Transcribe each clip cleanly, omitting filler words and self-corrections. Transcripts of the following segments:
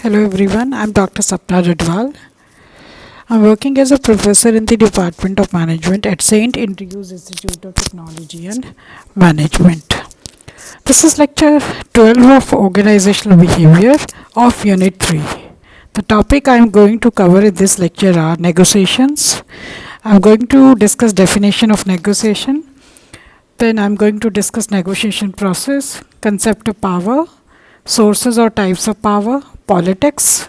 Hello everyone, I'm Dr. Sapna Jadwal. I'm working as a professor in the Department of Management at St. Andrews Institute of Technology and Management. This is lecture 12 of Organizational Behavior of Unit 3. The topic I'm going to cover in this lecture are negotiations. I'm going to discuss definition of negotiation. Then I'm going to discuss negotiation process, concept of power, sources or types of power, politics,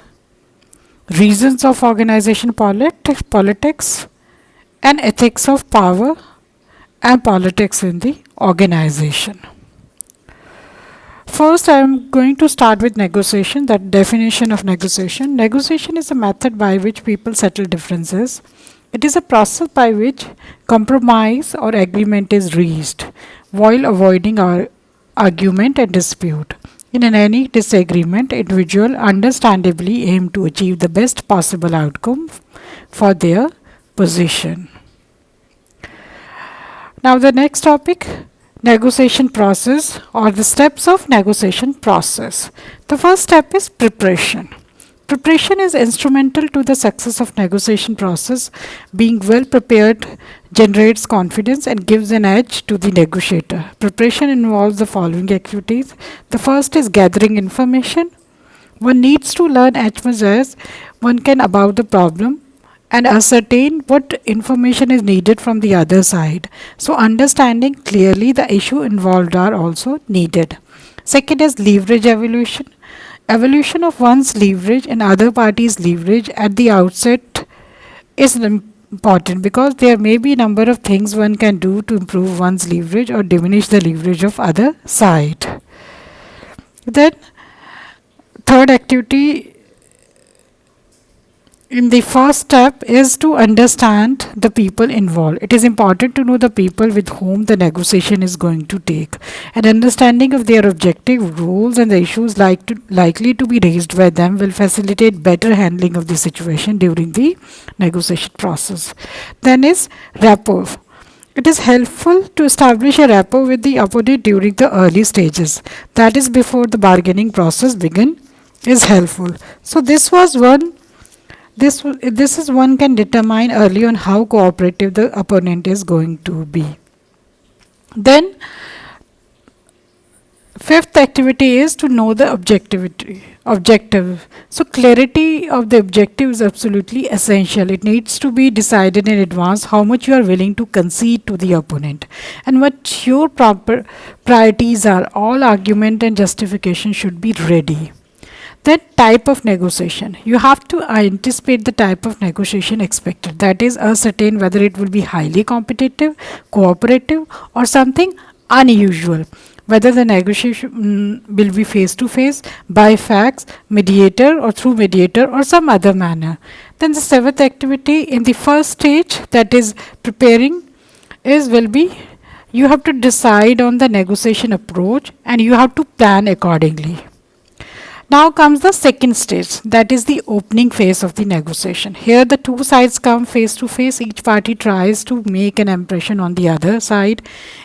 reasons of organization politics, and ethics of power and politics in the organization. First, I am going to start with negotiation, that definition of negotiation. Negotiation is a method by which people settle differences. It is a process by which compromise or agreement is reached while avoiding argument and dispute. In any disagreement, individuals understandably aim to achieve the best possible outcome for their position. Now the next topic, negotiation process or the steps of negotiation process. The first step is preparation. Preparation is instrumental to the success of negotiation process. Being well prepared generates confidence and gives an edge to the negotiator. Preparation involves the following activities. The first is gathering information. One needs to learn as much as one can about the problem and ascertain what information is needed from the other side. So understanding clearly the issue involved are also needed. Second is leverage evaluation. Evaluation of one's leverage and other parties' leverage at the outset is important because there may be a number of things one can do to improve one's leverage or diminish the leverage of other side. Then third activity in the first step is to understand the people involved. It is important to know the people with whom the negotiation is going to take. An understanding of their objective, roles and the issues likely to be raised by them will facilitate better handling of the situation during the negotiation process. Then is rapport. It is helpful to establish a rapport with the opponent during the early stages. That is before the bargaining process begins is helpful. So this is one can determine early on how cooperative the opponent is going to be. Then fifth activity is to know the objective. So clarity of the objective is absolutely essential. It needs to be decided in advance how much you are willing to concede to the opponent and what your proper priorities are. All argument and justification should be ready. Then type of negotiation. You have to anticipate the type of negotiation expected. That is, ascertain whether it will be highly competitive, cooperative, or something unusual. Whether the negotiation will be face to face, by fax, mediator, or through mediator, or some other manner. Then the seventh activity in the first stage, that is preparing, will be you have to decide on the negotiation approach and you have to plan accordingly. Now comes the second stage, that is the opening phase of the negotiation. Here the two sides come face to face. Each party tries to make an impression on the other side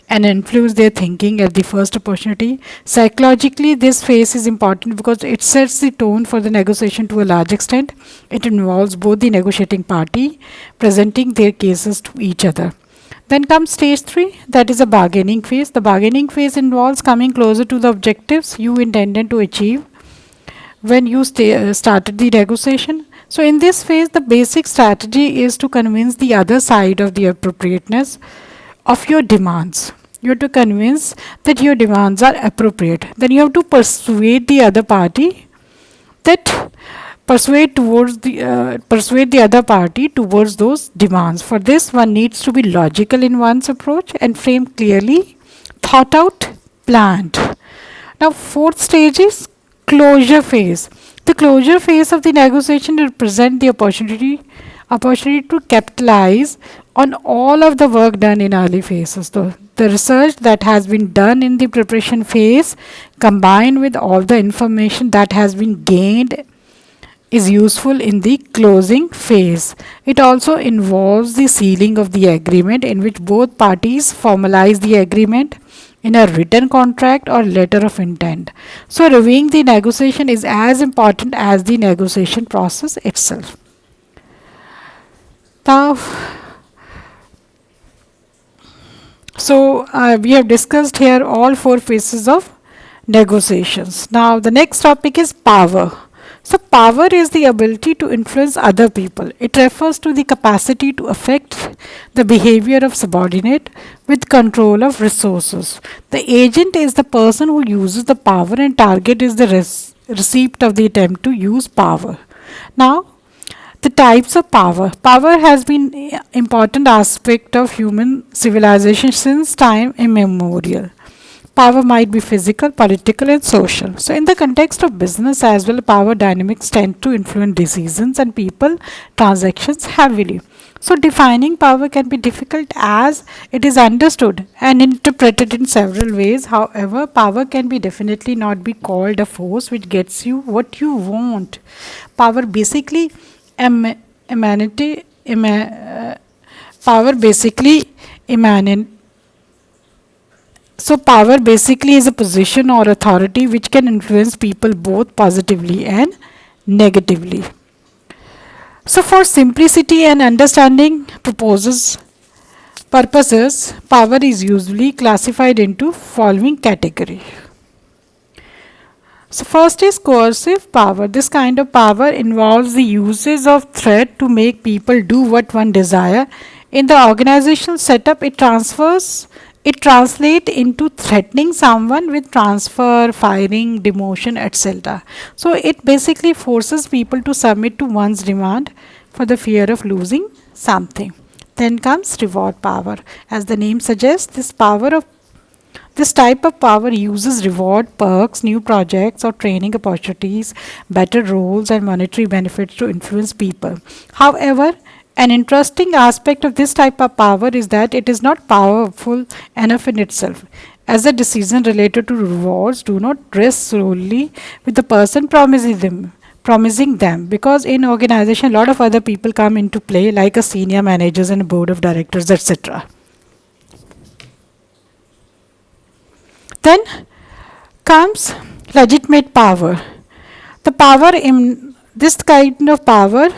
and influence their thinking at the first opportunity. Psychologically, this phase is important because it sets the tone for the negotiation to a large extent. It involves both the negotiating party presenting their cases to each other. Then comes stage 3, that is a bargaining phase. The bargaining phase involves coming closer to the objectives you intended to achieve when you started the negotiation. So in this phase, the basic strategy is to convince the other side of the appropriateness of your demands. You have to convince that your demands are appropriate. Then you have to persuade the other party that persuade the other party towards those demands. For this, one needs to be logical in one's approach and frame clearly, thought out, planned. Now fourth stage is closure phase. The closure phase of the negotiation represents the opportunity to capitalize on all of the work done in early phases. So the research that has been done in the preparation phase combined with all the information that has been gained is useful in the closing phase. It also involves the sealing of the agreement in which both parties formalize the agreement in a written contract or letter of intent. So reviewing the negotiation is as important as the negotiation process itself. Now, we have discussed here all four phases of negotiations. Now the next topic is power. So power is the ability to influence other people. It refers to the capacity to affect the behavior of subordinate with control of resources. The agent is the person who uses the power and target is the receipt of the attempt to use power. Now the types of power. Power has been an important aspect of human civilization since time immemorial. Power might be physical, political, and social. So, in the context of business as well, power dynamics tend to influence decisions and people transactions heavily. So, defining power can be difficult as it is understood and interpreted in several ways. However, power can be definitely not be called a force which gets you what you want. Power basically emanate, power basically emanate so, power basically is a position or authority which can influence people both positively and negatively. So, for simplicity and understanding purposes, power is usually classified into following category. So, first is coercive power. This kind of power involves the usage of threat to make people do what one desire. In the organizational setup, it translates into threatening someone with transfer, firing, demotion, etc. So it basically forces people to submit to one's demand for the fear of losing something. Then comes reward power. As the name suggests, this type of power uses reward, perks, new projects or training opportunities, better roles and monetary benefits to influence people. However, an interesting aspect of this type of power is that it is not powerful enough in itself, as the decision related to rewards do not rest solely with the person promising them, because in organization a lot of other people come into play, like a senior managers and a board of directors, etc. Then comes legitimate power. The power in this kind of power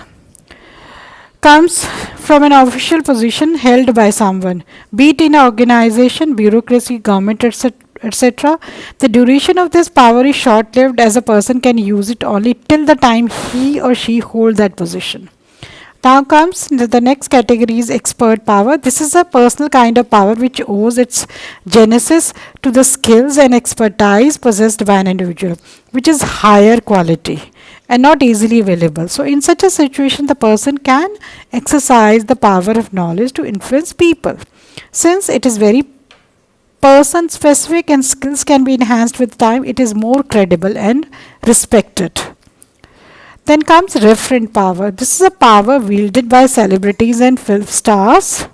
comes from an official position held by someone, be it in an organization, bureaucracy, government, etc. The duration of this power is short lived, as a person can use it only till the time he or she hold that position. Now comes the next category is expert power. This is a personal kind of power which owes its genesis to the skills and expertise possessed by an individual, which is higher quality and not easily available. So in such a situation, the person can exercise the power of knowledge to influence people. Since it is very person specific and skills can be enhanced with time, it is more credible and respected. Then comes referent power. This is a power wielded by celebrities and film stars,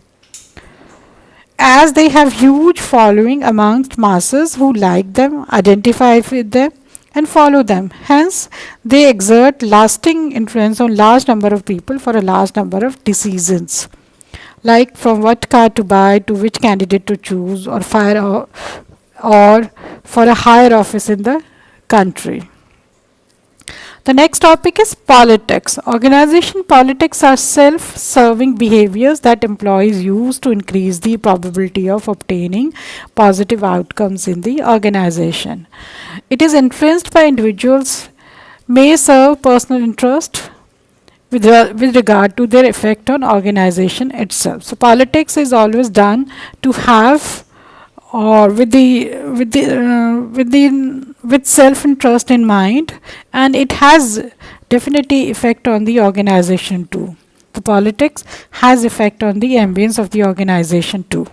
as they have huge following amongst masses who like them, identify with them and follow them. Hence, they exert lasting influence on large number of people for a large number of decisions, like from what car to buy to which candidate to choose or for a higher office in the country. The next topic is politics. Organization politics are self-serving behaviors that employees use to increase the probability of obtaining positive outcomes in the organization. It is influenced by individuals, may serve personal interest with regard to their effect on organization itself. So politics is always done to have or with self interest in mind, and it has definitely effect on the organization too. The politics has effect on the ambience of the organization too.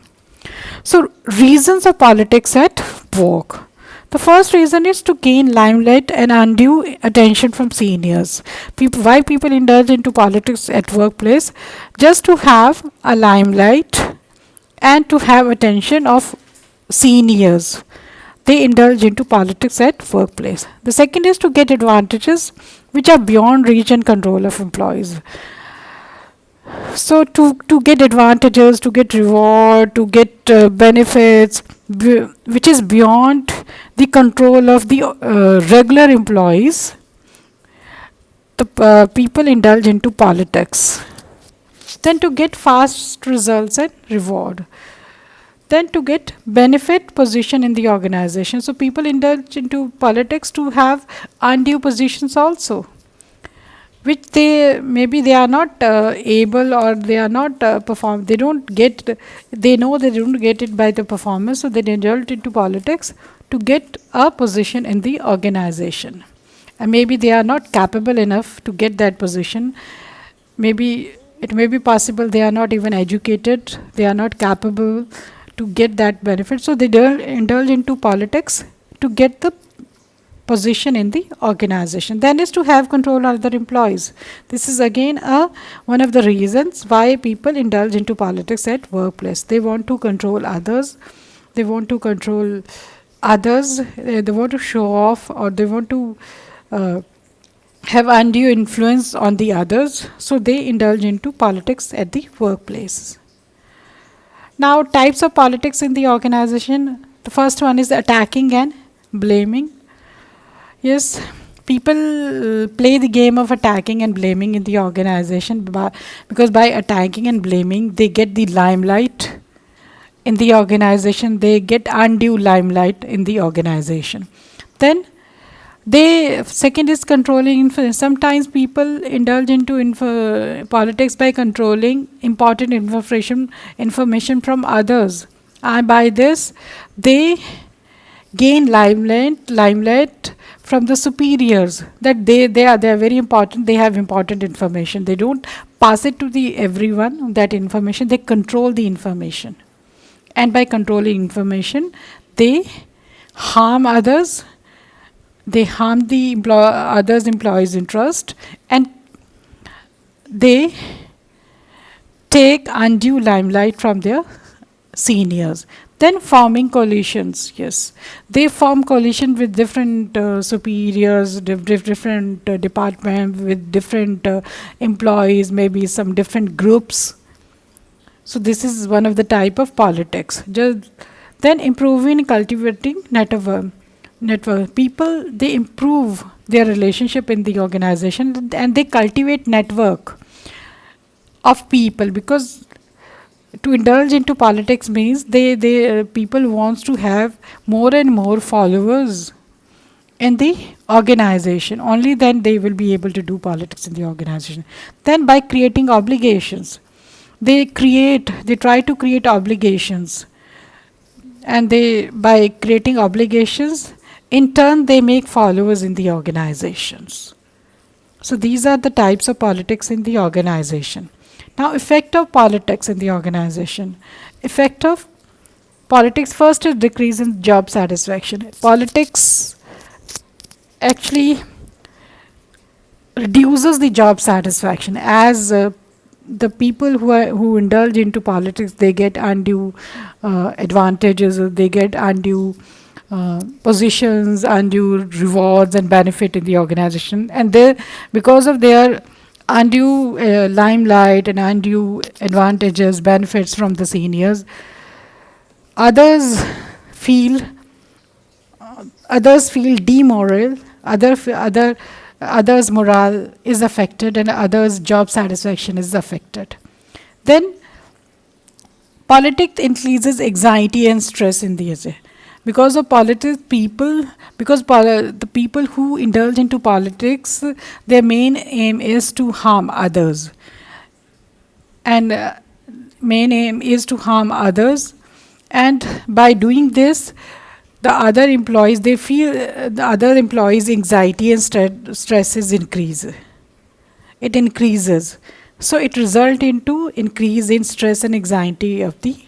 So reasons of politics at work. The first reason is to gain limelight and undue attention from seniors. Why people indulge into politics at workplace? Just to have a limelight and to have attention of seniors. They indulge into politics at workplace. The second is to get advantages which are beyond reach and control of employees. So to get advantages, to get reward, to get benefits, which is beyond the control of the regular employees, the people indulge into politics. Then to get fast results and reward. Then to get benefit position in the organization. So people indulge into politics to have undue positions also, which they maybe they are not able, or they are not perform, they don't get, they know they don't get it by the performance, so they indulge into politics to get a position in the organization. And maybe they are not capable enough to get that position. Maybe it may be possible they are not even educated, they are not capable to get that benefit, so they indulge into politics to get the position in the organization. Then is to have control of other employees. This is again one of the reasons why people indulge into politics at workplace. They want to control others, they want to control others, they want to show off, or they want to have undue influence on the others, so they indulge into politics at the workplace. Now, types of politics in the organization. The first one is attacking and blaming. Yes, people play the game of attacking and blaming in the organization because by attacking and blaming, they get the limelight in the organization, they get undue limelight in the organization. Then they second is controlling influence. Sometimes people indulge into politics by controlling important information from others, and by this they gain limelight from the superiors, that they are very important, they have important information, they don't pass it to the everyone that information, they control the information, and by controlling information they harm others, they harm the others employees interest, and they take undue limelight from their seniors. Then forming coalitions, yes, they form coalition with different superiors, different department, with different employees, maybe some different groups. So this is one of the type of politics. Then improving and cultivating network. People, they improve their relationship in the organization, and they cultivate network of people, because to indulge into politics means they people wants to have more and more followers in the organization. Only then they will be able to do politics in the organization. Then by creating obligations, they try to create obligations, and they by creating obligations, in turn they make followers in the organizations. So these are the types of politics in the organization. Now, effect of politics in the organization. Effect of politics, first is decrease in job satisfaction. Politics actually reduces the job satisfaction, as the people who indulge into politics, they get undue advantages, they get undue positions, undue rewards and benefit in the organization, and they, because of their undue limelight and undue advantages, benefits from the seniors, others feel demoral, others morale is affected, and others job satisfaction is affected. Then politics increases anxiety and stress in the because of politics, the people who indulge into politics, their main aim is to harm others, and main aim is to harm others, and by doing this, the other employees, they feel the other employees anxiety and stress is increases, so it result into increase in stress and anxiety of the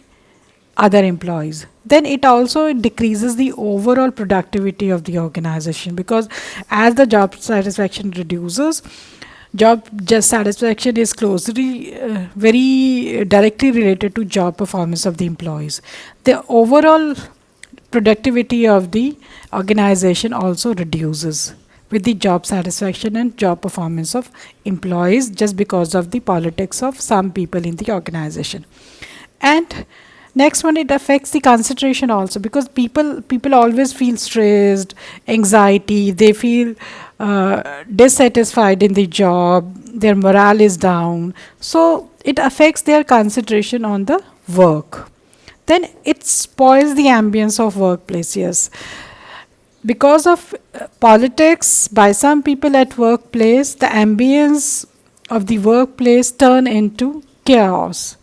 other employees. Then it also decreases the overall productivity of the organization, because as the job satisfaction reduces, job satisfaction is closely very directly related to job performance of the employees. The overall productivity of the organization also reduces with the job satisfaction and job performance of employees, just because of the politics of some people in the organization. And Next one, it affects the concentration also, because people always feel stressed, anxiety, they feel dissatisfied in the job, their morale is down, so it affects their concentration on the work. Then it spoils the ambience of workplace. Yes, because of politics by some people at workplace, the ambience of the workplace turn into chaos.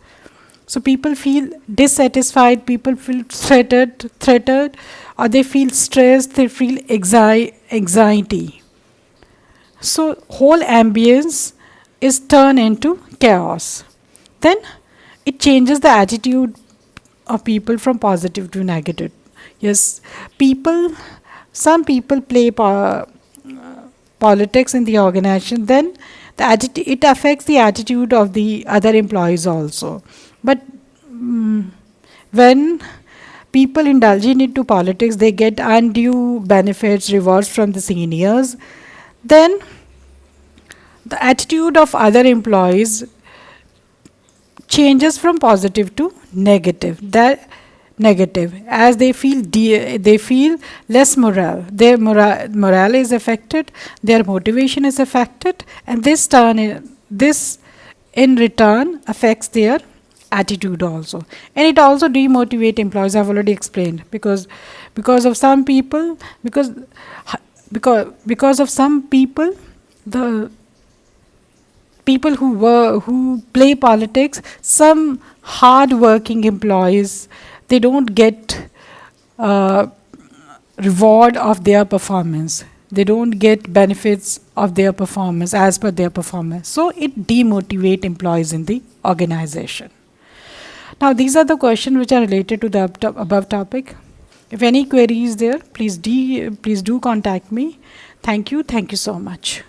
So people feel dissatisfied, people feel threatened, or they feel stressed, they feel anxiety. So whole ambience is turned into chaos. Then it changes the attitude of people from positive to negative. Yes, people, some people play politics in the organization, then it affects the attitude of the other employees also. But mm, when people indulge into politics, they get undue benefits, rewards from the seniors, then the attitude of other employees changes from positive to negative. That negative, as they feel less morale, their morale is affected, their motivation is affected, and this in return affects their attitude also, and it also demotivate employees. I've already explained, because of some people, because of some people, the people who play politics, some hard working employees, they don't get uh, reward of their performance, they don't get benefits of their performance as per their performance, so it demotivate employees in the organization. Now these are the questions which are related to the above topic. If any query is there, please do contact me. Thank you so much.